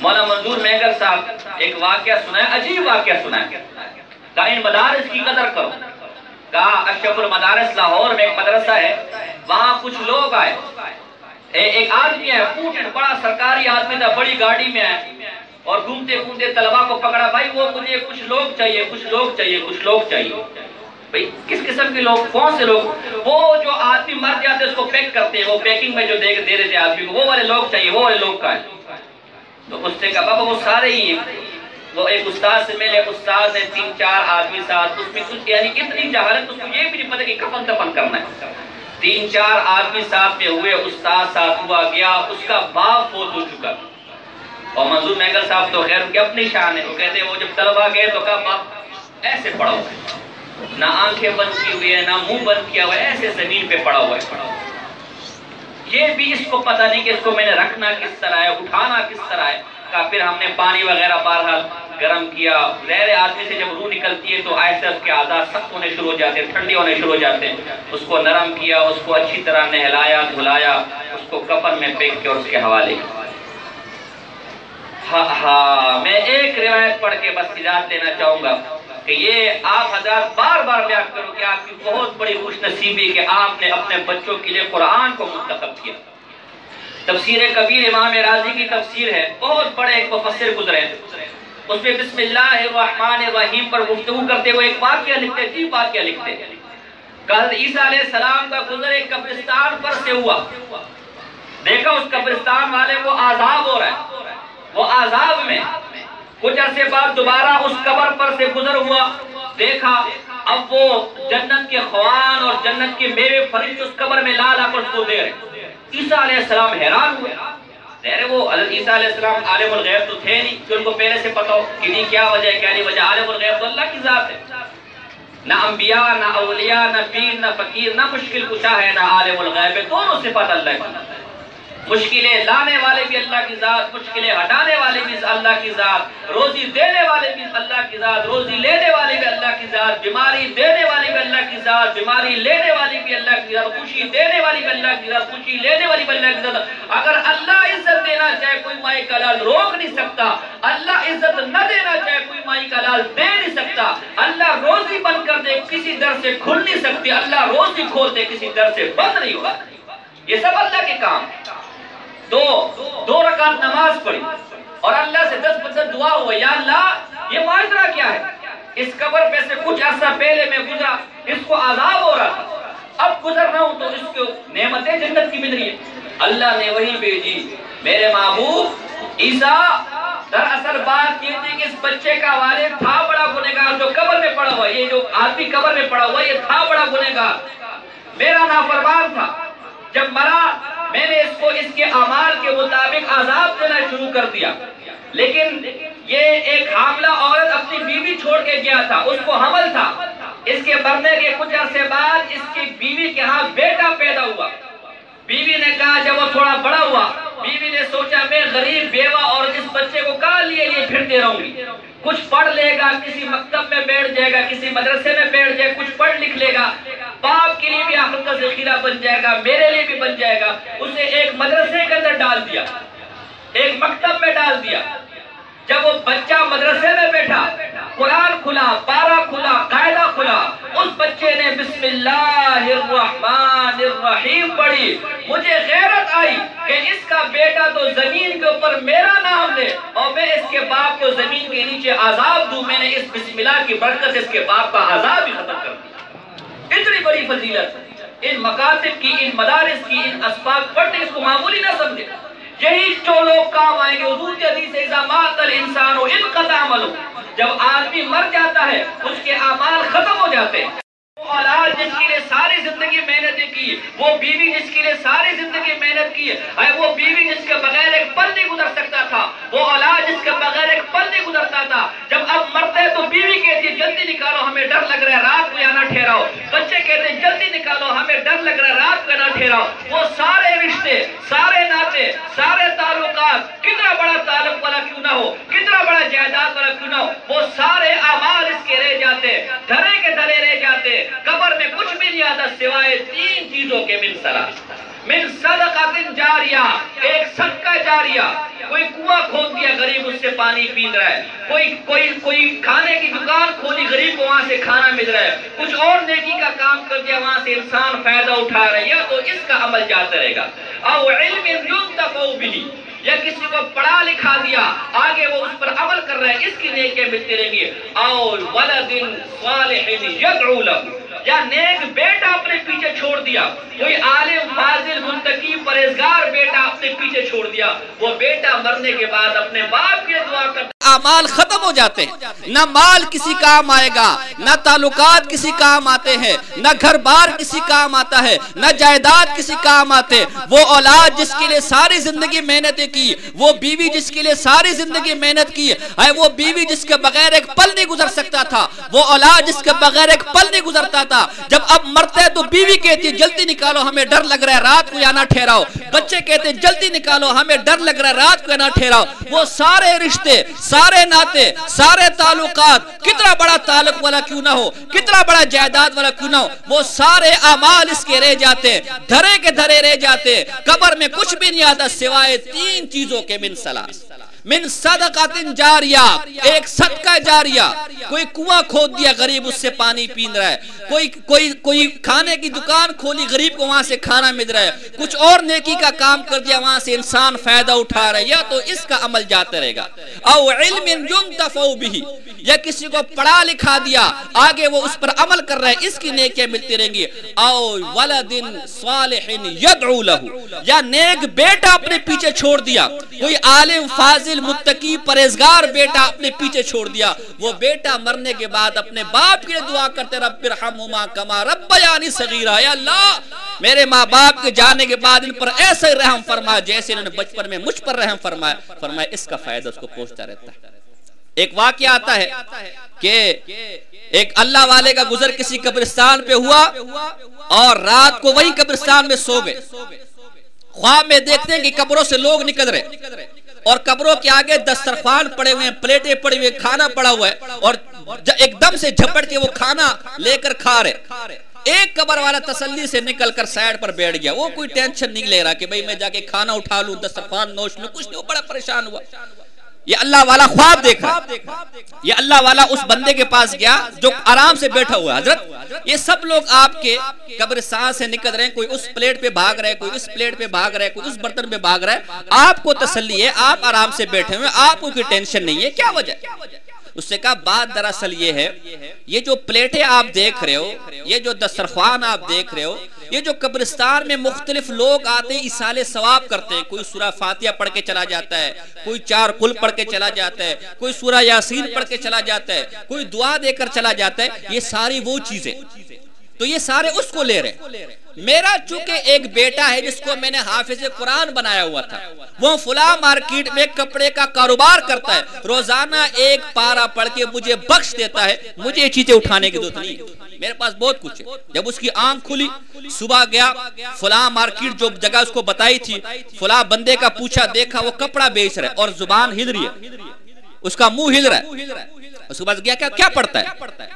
مولانا منظور مہنگر صاحب ایک واقعہ سنائے، عجیب واقعہ سنائے، کہا ان مدارس کی قدر کرو۔ کہا اشرف المدارس لاہور میں ایک مدرسہ ہے، وہاں کچھ لوگ آئے، ایک آدمی ہے پوٹن، بڑا سرکاری آدمی تھا، بڑی گاڑی میں آئے اور گھومتے گھومتے طلبہ کو پکڑا، بھائی وہ مجھے کچھ لوگ چاہیے، کچھ لوگ چاہیے، کچھ لوگ چاہیے۔ بھئی کس قسم کے لوگ، کون سے لوگ؟ وہ جو آدمی مر جاتے اس کو پیک کرتے ہیں، وہ پیکنگ میں جو دے دیتے آدمی کو، وہ والے لوگ چاہیے، وہ والے لوگ کا ہے۔ تو اس سے کہا بابا وہ سارے ہی ہیں. وہ ایک استاد سے ملے, استاد نے 3-4 آدمی ساتھ, اس میں کچھ یعنی اتنی جہالت اس کو یہ بھی نہیں پتہ کہ کفن دفن کرنا ہے. 3-4 آدمی ساتھ میں ہوئے, استاد ساتھ ہوا گیا, اس کا باپ فوت ہو چکا. اور منظور مہنگل صاحب تو خیر کی اپنی شان ہے, وہ کہتے ہیں وہ جب طلبہ گئے تو کہا باپ ایسے پڑا ہوا ہے, نہ آنکھیں بند کی ہوئی ہے نہ منہ بند کیا ہوا ہے, ایسے زمین پہ پڑا ہوا ہے. یہ بھی اس کو پتہ نہیں کہ اس کو میں نے رکھنا کس طرح ہے, اٹھانا کس طرح ہے. کہا پھر ہم نے پانی وغیرہ بہرحال گرم کیا. زہر آدمی سے جب روح نکلتی ہے تو آہستہ اس کے اعضاء سخت ہونے شروع ہو جاتے ہیں, ٹھنڈے ہونے شروع ہو جاتے ہیں. اس کو نرم کیا, اس کو اچھی طرح نہلایا دھلایا, اس کو کفن میں پیک کیا اور اس کے حوالے کیا. ہاں میں ایک روایت پڑھ کے بس اجازت دینا چاہوں گا کہ یہ آپ حضرات بار بار بیان کرو کہ آپ کی بہت بڑی خوش نصیبی کہ آپ نے اپنے بچوں کے لیے قرآن کو منتخب کیا. تفسیر کبیر امام رازی کی تفسیر ہے, بہت بڑے ایک مفسر گزرے ہیں, اس میں بسم اللہ الرحمن الرحیم پر گفتگو کرتے ہوئے ایک واقعہ لکھتے, 3 واقعہ لکھتے. کل عیسیٰ علیہ السلام کا گزر ایک قبرستان پر سے ہوا, دیکھا اس قبرستان والے کو عذاب ہو رہا ہے, وہ عذاب میں. کچھ عرصے بعد دوبارہ اس قبر پر سے گزر ہوا, دیکھا اب وہ جنت کے خوان اور جنت کے میوے فرشتے اس قبر میں لا لا کر اس کو دے رہے. عیسیٰ علیہ السلام حیران ہوئے. وہ حضرت عیسیٰ علیہ السلام عالم الغیب تو تھے نہیں کہ ان کو پہلے سے پتا ہو کہ نہیں کیا وجہ ہے کیا نہیں وجہ. عالم الغیب تو اللہ کی ذات ہے, نہ انبیاء نہ اولیاء نہ پیر نہ فقیر نہ مشکل کشا ہے نہ عالم الغیب ہے, دونوں صفات اللہ کی. مشکلیں لانے والے بھی اللہ کی ذات, مشکلیں ہٹانے والے بھی اللہ کی ذات, روزی دینے والے بھی اللہ کی ذات, روزی لینے والے بھی اللہ کی ذات, بیماری دینے والی بھی اللہ کی ذات, بیماری لینے والی بھی اللہ کی ذات, خوشی دینے والی بھی اللہ کی ذات, خوشی لینے والی بھی اللہ کی ذات. اگر اللہ عزت دینا چاہے کوئی مائی کا لال روک نہیں سکتا, اللہ عزت نہ دینا چاہے کوئی مائی کا لال دے نہیں سکتا. اللہ روزی بند کر دے کسی در سے کھل نہیں سکتی, اللہ روزی کھول دے کسی در سے بند نہیں ہوگا. یہ سب اللہ کے کام. دو رکعت نماز پڑھی اور اللہ سے 10% دعا ہوا, یا اللہ یہ معاشرہ کیا ہے, اس قبر پہ سے کچھ عرصہ پہلے میں گزرا, اس کو عذاب ہو رہا تھا, اب گزر رہا ہوں تو اس کو نعمتیں جنت کی مل رہی ہے. اللہ نے وہی بھیجی, میرے محبوب عیسیٰ دراصل بات یہ تھی کہ اس بچے کا والد تھا بڑا گنہگار جو قبر میں پڑا ہوا, یہ جو آدمی قبر میں پڑا ہوا یہ تھا بڑا گنہگار, میرا نافرمان تھا. جب مرا میں نے اس کو اس کے اعمال کے مطابق عذاب دینا شروع کر دیا. لیکن یہ ایک حاملہ عورت اپنی بیوی چھوڑ کے گیا تھا, اس کو حمل تھا. اس کے مرنے کے کچھ عرصے بعد اس کی بیوی کے ہاں بیٹا پیدا ہوا. بیوی نے کہا جب وہ تھوڑا بڑا ہوا, بیوی نے سوچا میں غریب بیوہ اور اس بچے کو کہاں لیے پھرتے رہوں گی, کچھ پڑھ لے گا, کسی مکتب میں بیٹھ جائے گا, کسی مدرسے میں بیٹھ جائے, کچھ پڑھ لکھ لے گا, باپ کے لیے بھی آخرت کا ذخیرہ بن جائے گا, میرے لیے بھی بن جائے گا. اسے ایک مدرسے کے اندر ڈال دیا, ایک مکتب میں ڈال دیا. جب وہ بچہ مدرسے میں بیٹھا, قرآن کھلا, پارہ کھلا, قاعدہ کھلا, اس بچے نے بسم اللہ الرحمن الرحیم پڑھی. مجھے غیرت آئی کہ اس کا بیٹا تو زمین کے اوپر میرا نام لے اور میں اس کے باپ کو زمین کے نیچے عذاب دوں. میں نے اس بسم اللہ کی برکت سے اس کے باپ کا عذاب ہی ختم کر دیا. اتنی بڑی فضیلت, ان مکاتب کی, ان مدارس کی, ان اسباق پڑھنے اس کو معمولی نہ سمجھے. یہی جو لوگ کام آئیں گے. حضور کی حدیث ہے اذا مات الانسان انقطع عمله, جب آدمی مر جاتا ہے اس کے اعمال ختم ہو جاتے ہیں. وہ اولاد جس کے لیے ساری زندگی محنت کی, وہ بیوی جس کے لیے ساری زندگی محنت کی, وہ بیوی جس کے بغیر ایک پل نہیں گزر سکتا تھا, وہ اولاد جس کے بغیر ایک پل نہیں گزرتا تھا, جب اب مرتے تو بیوی کہتی ہے جلدی نکالو ہمیں ڈر لگ رہا ہے رات کو یہاں نہ ٹھہراؤ, بچے کہتے ہیں جلدی نکالو ہمیں ڈر لگ رہا ہے رات کو نہ ٹھہراؤ. وہ سارے رشتے, سارے ناطے, سارے تعلقات, کتنا بڑا تعلق والا کیوں نہ ہو, کتنا بڑا جائیداد والا کیوں نہ ہو, وہ سارے اعمال اس کے رہ جاتے, دھرے کے دھرے رہ جاتے. قبر میں کچھ بھی نہیں آتا سوائے 3 چیزوں کے, من صدقۃ جاریہ, ایک صدقہ جاریہ, کوئی کنواں کھود دیا غریب اس سے پانی پی رہا ہے, کوئی کھانے کی دکان کھولی غریب کو وہاں سے کھانا مل رہا ہے, کچھ اور نیکی کا کام کر دیا وہاں سے انسان فائدہ اٹھا رہا ہے, یا تو اس کا عمل جاتا رہے گا. او علم ينتفع به, یا کسی کو پڑھا لکھا دیا آگے وہ اس پر عمل کر رہا ہے, اس کی نیکیاں ملتی رہیں گی. او ولد صالح يدعو له, یا نیک بیٹا اپنے پیچھے چھوڑ دیا، کوئی عالم فاضل متقی پرہیزگار بیٹا اپنے پیچھے چھوڑ دیا، وہ بیٹا مرنے کے بعد اپنے باپ کی دعا کرتا، اعمال ختم ہو جاتے ہیں، نہ مال کسی کام آئے گا، نہ تعلقات کسی کام آتے ہیں، نہ گھر بار کسی کام آتا ہے، نہ جائیداد کسی کام آتے۔ وہ اولاد جس کے لیے ساری زندگی محنتیں کی، وہ بیوی جس کے لیے ساری زندگی محنت کی ہے، وہ بیوی جس کے بغیر ایک پل نہیں گزر سکتا تھا، وہ اولاد جس کے بغیر ایک پل نہیں گزرتا تھا، جب اب مرتے ہیں تو بیوی کہتی جلدی نکالو ہمیں ڈر لگ رہا ہے رات کو یا نہ ٹھہراؤ، بچے کہتے جلدی نکالو ہمیں ڈر لگ رہا ہے رات کو یا نہ ٹھہراؤ۔ وہ سارے رشتے، سارے ناتے، سارے تعلقات، کتنا بڑا تعلق والا کیوں نہ ہو، کتنا بڑا جائیداد والا کیوں نہ ہو، وہ سارے اعمال اس کے رہ جاتے، دھرے کے دھرے رہ جاتے، قبر میں کچھ بھی نہیں آتا سوائے تین چیزوں کے، من ثلاث، من صدقات جاریہ، ایک صدقہ جاریہ، کوئی کنواں کھود دیا غریب اس سے پانی پین رہا ہے، کوئی کھانے کی دکان کھولی غریب کو وہاں سے کھانا مل رہا ہے، کچھ اور نیکی کا کام کر دیا وہاں سے انسان فائدہ اٹھا رہا ہے، یا تو اس کا عمل جاتا رہے گا، او علم ينتفع به، یا کسی کو پڑھا لکھا دیا آگے وہ اس پر عمل کر رہا ہے، اس کی نیکیاں ملتی رہیں گی، او ولد صالح يدعو له، یا نیک بیٹا اپنے پیچھے چھوڑ دیا، کوئی عالم فاضل متقی پرہیزگار بیٹا اپنے پیچھے چھوڑ دیا، وہ بیٹا مرنے کے بعد اپنے باپ کے لیے دعا کرتے، رب ارحمہما کما ربیانی صغیرا، یا اللہ میرے ماں باپ کے جانے کے بعد ان پر ایسے رحم فرما جیسے انہوں نے بچپن میں مجھ پر رحم فرمایا، اس کا فائدہ اس کو پہنچتا رہتا ہے۔ ایک واقعہ آتا ہے کہ ایک اللہ والے کا گزر کسی قبرستان پہ ہوا اور رات کو وہی قبرستان میں سو گئے، خواب میں دیکھتے ہیں کہ قبروں سے لوگ نکل رہے اور قبروں کے آگے دسترخوان پڑے ہوئے ہیں، پلیٹیں پڑے ہوئے، کھانا پڑا ہوا ہے، اور ایک دم سے جھپٹ کے وہ کھانا لے کر کھا رہے۔ ایک قبر والا تسلی سے نکل کر سائیڈ پر بیٹھ گیا، وہ کوئی ٹینشن نہیں لے رہا کہ بھئی میں جا کے کھانا اٹھا لوں، دسترخوان نوش لوں، کچھ نہیں، وہ بڑا پریشان ہوا۔ یہ اللہ والا خواب دیکھ رہا، یہ اللہ والا اس بندے کے پاس گیا جو آرام سے بیٹھا ہوا ہے، حضرت یہ سب لوگ آپ کے قبرستان سے نکل رہے ہیں، کوئی اس پلیٹ پہ بھاگ رہے ہیں، کوئی اس پلیٹ پہ بھاگ رہے ہیں، کوئی اس برتن پہ بھاگ رہا ہے، آپ کو تسلی ہے، آپ آرام سے بیٹھے ہوئے، آپ کو کوئی ٹینشن نہیں ہے، کیا وجہ؟ اس سے کہا بات دراصل یہ ہے، یہ جو پلیٹیں آپ دیکھ رہے ہو، یہ جو دسترخوان آپ دیکھ رہے ہو، یہ جو قبرستان میں مختلف لوگ آتے ہیں ایصال ثواب کرتے ہیں، کوئی سورہ فاتحہ پڑھ کے چلا جاتا ہے، کوئی 4 قل پڑھ کے چلا جاتا ہے، کوئی سورہ یاسین پڑھ کے چلا جاتا ہے، کوئی دعا دے کر چلا جاتا ہے، یہ ساری وہ چیزیں، تو یہ سارے اس کو لے رہے۔ میرا چونکہ ایک بیٹا ہے جس کو میں نے حافظ قرآن بنایا ہوا تھا، وہ فلاں مارکیٹ میں کپڑے کا کاروبار کرتا ہے، روزانہ ایک پارا پڑھ کے مجھے بخش دیتا ہے، مجھے یہ چیزیں اٹھانے کی ضرورت نہیں، میرے پاس بہت کچھ ہے۔ جب اس کی آنکھ کھلی، صبح گیا فلاں مارکیٹ جو جگہ اس کو بتائی تھی، فلاں بندے کا پوچھا، دیکھا وہ کپڑا بیچ رہا ہے اور زبان ہل رہی ہے، اس کا منہ ہل رہا ہے، اس کے بعد گیا کیا پڑھتا ہے؟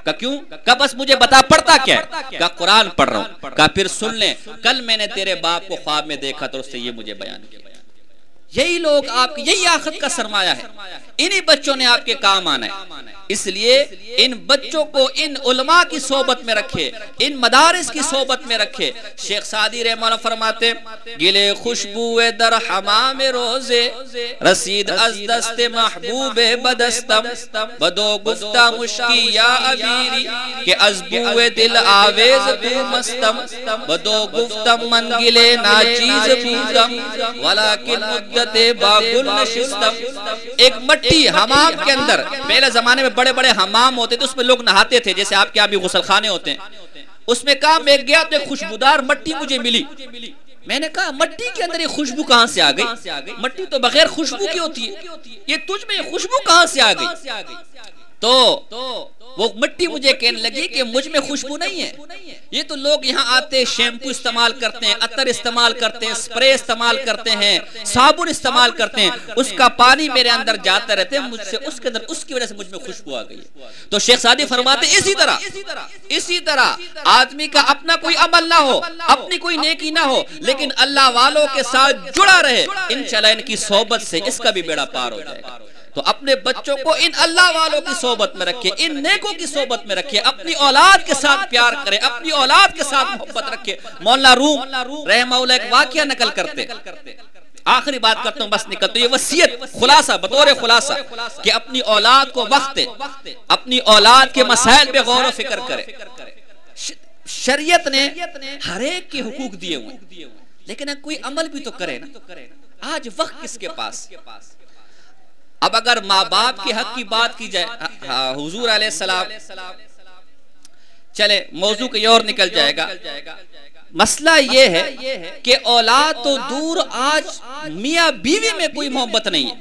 کہا کیوں؟ کہا بس مجھے بتا پڑھتا کیا ہے؟ کہا قرآن پڑھ رہا ہوں۔ کہا پھر سن لیں، کل میں نے تیرے باپ کو خواب میں دیکھا تو اس سے یہ مجھے بیان کیا۔ یہی لوگ آپ کی، یہی آخرت کا سرمایہ ہے، انہی بچوں نے آپ کے کام آنا ہے، اس لیے ان بچوں کو ان علماء کی صحبت میں رکھے، ان مدارس کی صحبت میں رکھے۔ شیخ سعدی رحمہ اللہ فرماتے گلے خوشبو در حمام روزے رسید از دست محبوب بدستم بدو گفتہ مشکی یا عبیری کہ از بو دل آویز تو مستم بدو گفتم من گلے ناچیز بودم ولیکن مدت باگل نشستم۔ ایک مٹی حمام کے اندر، پہلے زمانے میں بڑے بڑے حمام ہوتے تھے، اس میں لوگ نہاتے تھے، جیسے آپ کے ابھی غسل خانے ہوتے ہیں، اس میں کہا میں گیا تو ایک خوشبودار مٹی مجھے ملی، میں نے کہا مٹی کے اندر یہ خوشبو کہاں سے آ گئی؟ مٹی تو بغیر خوشبو کی ہوتی ہے، یہ تجھ میں یہ خوشبو کہاں سے آ گئی؟ تو وہ مٹی مجھے کہنے لگی کہ مجھ میں خوشبو نہیں ہے، یہ تو لوگ یہاں آتے شیمپو استعمال کرتے ہیں، عطر استعمال کرتے ہیں، سپرے استعمال کرتے ہیں، صابن استعمال کرتے ہیں، اس کا پانی میرے اندر جاتا رہتے ہیں، مجھ سے اس کے اندر اس کی وجہ سے مجھ میں خوشبو آ گئی ہے۔ تو شیخ سعدی فرماتے اسی طرح آدمی کا اپنا کوئی عمل نہ ہو، اپنی کوئی نیکی نہ ہو، لیکن اللہ والوں کے ساتھ جڑا رہے، انشاءاللہ ان کی صحبت سے اس کا بھی بیڑا پار ہو جائے گا۔ تو اپنے بچوں کو ان اللہ والوں کی صحبت میں رکھے، ان نیکوں کی صحبت میں رکھے، اپنی اولاد کے ساتھ پیار کرے، اپنی اولاد کے ساتھ محبت رکھے۔ مولانا روم رحمہ اللہ ایک واقعہ نقل کرتے، آخری بات کرتا ہوں بس نکلتا ہوں، یہ وصیت خلاصہ بطور خلاصہ کہ اپنی اولاد کو وقت دے، اپنی اولاد کے مسائل پہ غور و فکر کرے۔ شریعت نے ہر ایک کے حقوق دیے ہوئے، لیکن کوئی عمل بھی تو کرے نا۔ آج وقت کس کے پاس؟ اب اگر ماں باپ کے حق کی بات کی جائے، حضور علیہ السلام، چلے موضوع کہیں اور نکل جائے گا، مسئلہ یہ ہے کہ اولاد تو دور، آج میاں بیوی میں کوئی محبت نہیں ہے،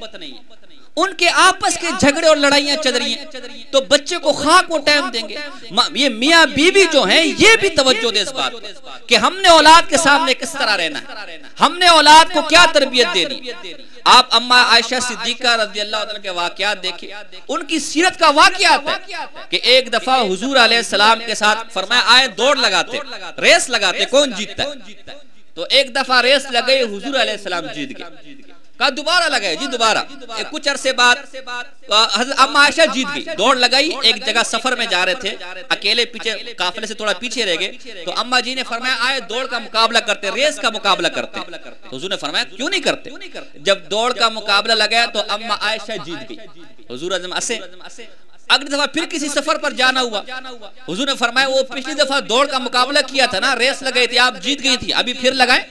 ان کے آپس کے جھگڑے اور لڑائیاں چل رہی ہیں، تو بچے کو خاک وہ ٹائم دیں گے۔ یہ میاں بیوی جو ہیں یہ بھی توجہ دے اس بات کہ ہم نے اولاد کے سامنے کس طرح رہنا ہے، ہم نے اولاد کو کیا تربیت دینی۔ آپ اماں عائشہ صدیقہ رضی اللہ عنہ کے واقعات دیکھیں، ان کی سیرت کا واقعات ہے کہ ایک دفعہ حضور علیہ السلام کے ساتھ فرمایا آئے دوڑ لگاتے، ریس لگاتے، کون جیتتا ہے؟ تو ایک دفعہ ریس لگئی، حضور علیہ السلام جیت گئے، کہا دوبارہ لگائے، جی دوبارہ۔ کچھ عرصے بعد حضرت اماں عائشہ جیت گئی، دوڑ لگائی، ایک جگہ سفر میں جا رہے تھے، اکیلے پیچھے قافلے سے تھوڑا پیچھے رہ گئے، تو اماں جی نے فرمایا آئے دوڑ کا مقابلہ کرتے، ریس کا مقابلہ کرتے۔ تو حضور نے فرمایا کیوں نہیں کرتے؟ جب دوڑ کا مقابلہ لگایا تو اماں عائشہ جیت گئی، حضور اعظم اسے۔ اگلی دفعہ پھر کسی سفر پر جانا ہوا، حضور نے فرمایا وہ پچھلی دفعہ دوڑ کا مقابلہ کیا تھا نا، ریس لگائی تھی، آپ جیت گئی تھی، ابھی پھر لگائیں؟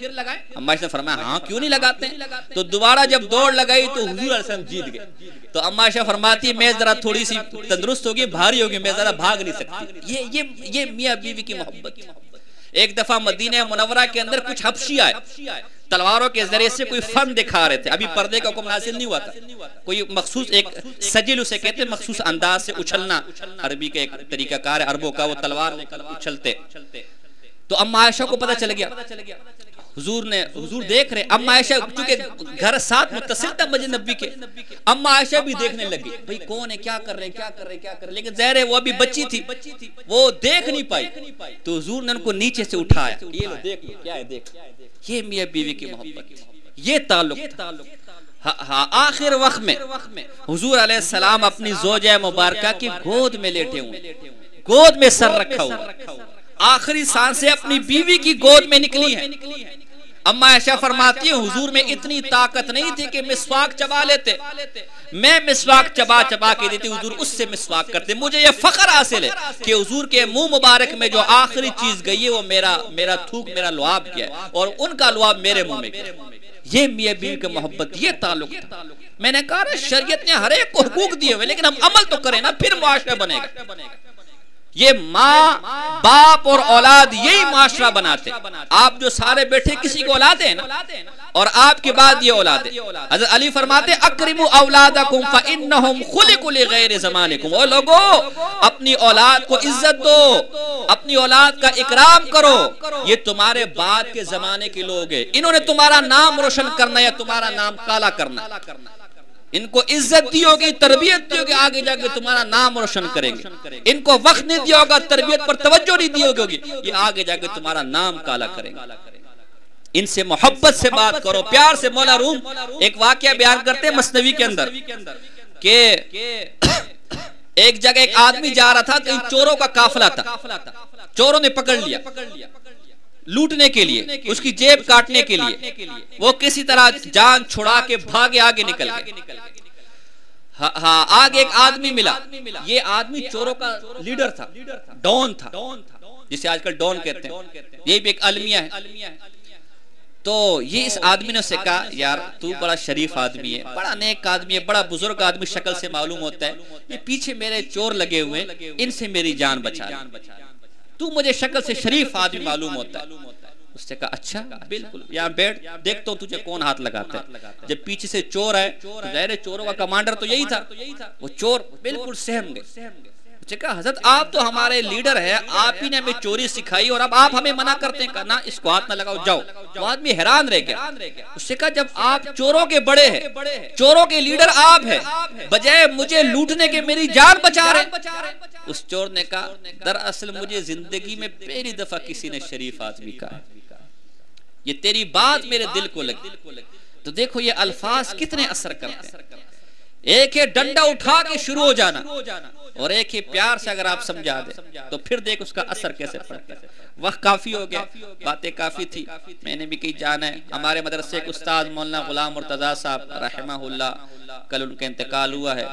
اماں عائشہ نے فرمایا ہاں کیوں نہیں لگاتے ہیں؟ تو دوبارہ جب دوڑ لگائی تو حضور علیہ السلام جیت گئے۔ تو اماں عائشہ فرماتی میں ذرا تھوڑی سی تندرست ہوگی، بھاری ہوگی، میں ذرا بھاگ نہیں سکتی۔ یہ میاں بیوی کی محبت۔ ایک دفعہ مدینہ منورہ کے اندر کچھ حبشی آئے، تلواروں کے ذریعے سے کوئی فن دکھا رہے تھے، ابھی پردے کا حکم حاصل نہیں ہوا تھا، کوئی مخصوص ایک سجل اسے کہتے ہیں، مخصوص انداز سے اچھلنا، عربی کا ایک طریقہ کار ہے عربوں کا، وہ تلوار لے کر اچھلتے۔ تو اماں عائشہ کو پتہ چل گیا، حضور دیکھ رہے، اماں عائشہ چونکہ گھر ساتھ متصل تھا مسجد نبی کے، اماں عائشہ بھی دیکھنے لگی، بھئی کون ہے، کیا کر رہے ہیں، لیکن ظاہر ہے وہ ابھی بچی تھی، وہ دیکھ نہیں پائی، تو حضور نے ان کو نیچے سے اٹھایا، یہ لو دیکھ لو کیا ہے، دیکھ۔ یہ میاں بیوی کی محبت، یہ تعلق تھا۔ آخر وقت میں حضور علیہ السلام اپنی زوجہ مبارکہ کی گود میں لیٹے ہوئے، گود میں سر رکھا ہوا، آخری سانسیں اپنی بیوی کی گود میں نکلی ہیں۔ اماں عائشہ فرماتی ہے حضور میں اتنی طاقت نہیں تھی کہ مسواک چبا لیتے، میں مسواک چبا چبا کے دیتی، حضور اس سے مسواک کرتے۔ مجھے یہ فخر حاصل ہے کہ حضور کے منہ مبارک میں جو آخری چیز گئی ہے وہ میرا تھوک، میرا لعاب کیا ہے، اور ان کا لعاب میرے منہ میں گیا۔ یہ میاں بیوی کی محبت، یہ تعلق تھا۔ میں نے کہا شریعت نے ہر ایک کو حقوق دیے ہوئے، لیکن ہم عمل تو کریں نا، پھر معاشرہ بنے گا۔ یہ ماں باپ اور اولاد یہی معاشرہ بناتے۔ آپ جو سارے بیٹھے کسی کو اولاد ہیں نا، اور آپ کے بعد یہ اولاد ہے۔ حضرت علی فرماتے اکرموا اولادکم فانہم خلقوا لغیر زمانکم، او لوگو اپنی اولاد کو عزت دو، اپنی اولاد کا اکرام کرو، یہ تمہارے بعد کے زمانے کے لوگ ہیں، انہوں نے تمہارا نام روشن کرنا یا تمہارا نام کالا کرنا، ان کو عزت دی ہوگی، تربیت دی ہوگی، آگے جا کے تمہارا نام روشن کریں گے۔ ان کو وقت نہیں دیا ہوگا، تربیت پر توجہ نہیں دی ہوگی، یہ آگے جا کے تمہارا نام کالا کریں گے۔ ان سے محبت سے بات کرو، پیار سے۔ مولا روم ایک واقعہ بیان کرتے ہیں مثنوی کے اندر کہ ایک جگہ ایک آدمی جا رہا تھا، کہیں چوروں کا قافلہ تھا، چوروں نے پکڑ لیا لوٹنے کے لیے، اس کی جیب کاٹنے کے لیے، وہ کسی طرح جان چھڑا کے بھاگے، آگے نکل گئے۔ ہاں آگے ایک آدمی ملا، یہ آدمی چوروں کا لیڈر تھا، ڈون تھا، جسے آج کل ڈون کہتے ہیں، یہ بھی ایک المیہ ہے۔ تو یہ اس آدمی نے اسے کہا یار تو بڑا شریف آدمی ہے، بڑا نیک آدمی ہے، بڑا بزرگ آدمی شکل سے معلوم ہوتا ہے، یہ پیچھے میرے چور لگے ہوئے، ان سے میری جان بچا، تو مجھے شکل سے شریف آدمی معلوم ہوتا ہے۔ اس نے کہا اچھا بالکل، یہاں بیٹھ، دیکھتا ہوں تجھے کون ہاتھ لگاتا ہے۔ جب پیچھے سے چور آئے تو ظاہر چوروں کا کمانڈر تو یہی تھا، وہ چور بالکل سہم گئے۔ کہا حضرت آپ تو ہمارے لیڈر ہیں، آپ ہی نے ہمیں چوری سکھائی اور اب آپ ہمیں منع کرتے ہیں، کہا نا اس کو ہاتھ نہ لگاؤ، جاؤ۔ وہ آدمی حیران رہ گیا، اس سے کہا جب آپ چوروں کے بڑے ہیں، چوروں کے لیڈر آپ ہیں، بجائے مجھے لوٹنے کے میری جان بچا رہے۔ اس چور نے کہا دراصل مجھے زندگی میں پہلی دفعہ کسی نے شریف آدمی کہا، یہ تیری بات میرے دل کو لگی۔ تو دیکھو یہ الفاظ کتنے اثر کرتے ہیں، ایک ہے ڈنڈا اٹھا کے شروع ہو جانا، اور ایک ہی پیار سے اگر آپ سمجھا دیں تو پھر دیکھ اس کا اثر کیسے پڑتا ہے۔ وقت کافی ہو گیا، باتیں کافی تھی، میں نے بھی کہیں جانا ہے۔ ہمارے مدرسے کے استاد مولانا غلام مرتضیٰ صاحب رحمہ اللہ کل ان کا انتقال ہوا ہے،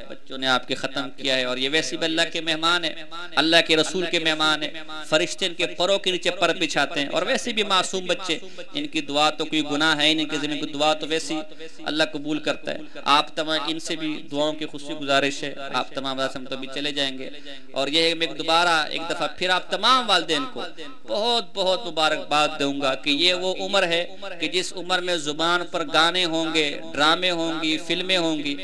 بچوں نے آپ کے ختم کیا ہے، اور یہ ویسے بھی اللہ کے مہمان ہیں، اللہ کے رسول کے مہمان ہیں، فرشتے ان کے پروں کے نیچے پر بچھاتے ہیں، اور ویسے بھی معصوم بچے، ان کی دعا تو کوئی گناہ ہے ان کے ذمہ، کی دعا تو ویسی اللہ قبول کرتا ہے۔ آپ تمام ان سے بھی دعاؤں کی خصوصی گزارش ہے، آپ تمام ہم تو بھی چلے جائیں گے، اور یہ میں دوبارہ ایک دفعہ پھر آپ تمام والدین کو بہت بہت مبارکباد دوں گا کہ یہ وہ عمر ہے کہ جس عمر میں زبان پر گانے ہوں گے، ڈرامے ہوں گی، فلمیں ہوں گی،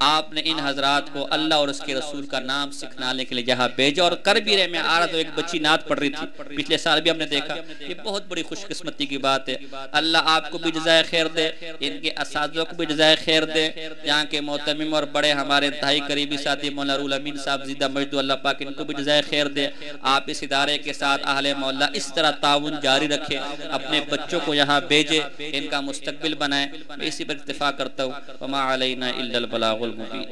آپ نے ان حضرات کو اللہ اور اس کے رسول کا نام سکھانے کے لیے جہاں بھیجا، اور کر بھی رہے۔ میں آ رہا تو ایک بچی نعت پڑھ رہی تھی، پچھلے سال بھی ہم نے دیکھا، یہ بہت بڑی خوش قسمتی کی بات ہے۔ اللہ آپ کو بھی جزائے خیر دے، ان کے اساتذہ کو بھی جزائے خیر دے، یہاں کے معتمم اور بڑے ہمارے انتہائی قریبی ساتھی مولانا رول امین صاحب زیدہ مجد اللہ پاک ان کو بھی جزائے خیر دے۔ آپ اس ادارے کے ساتھ اہل مولا اس طرح تعاون جاری رکھے، اپنے بچوں کو یہاں بھیجے، ان کا مستقبل بنائے۔ میں اسی پر اتفاق کرتا ہوں، وما علینا الا البلاغ المبین۔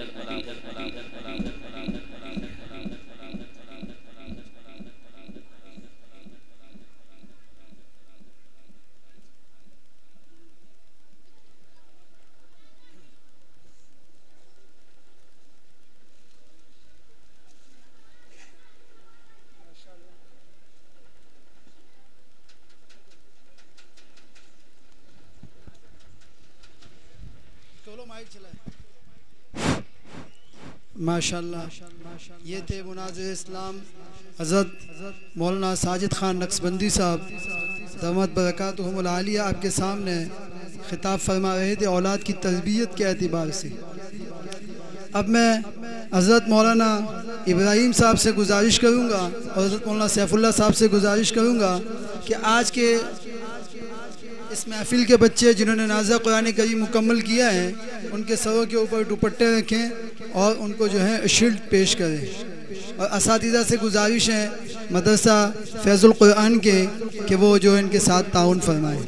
ماشاءاللہ، یہ تھے مناظر اسلام حضرت مولانا ساجد خان نقشبندی صاحب دامت برکاتہم العالیہ، آپ کے سامنے خطاب فرما رہے تھے اولاد کی تربیت کے اعتبار سے۔ اب میں حضرت مولانا ابراہیم صاحب سے گزارش کروں گا اور حضرت مولانا سیف اللہ صاحب سے گزارش کروں گا کہ آج کے اس محفل کے بچے جنہوں نے نازہ قرآن کریم مکمل کیا ہے، ان کے سروں کے اوپر دوپٹے رکھیں اور ان کو جو ہے شیلڈ پیش کریں، اور اساتذہ سے گزارش ہے مدرسہ فیض القرآن کے کہ وہ جو ان کے ساتھ تعاون فرمائیں۔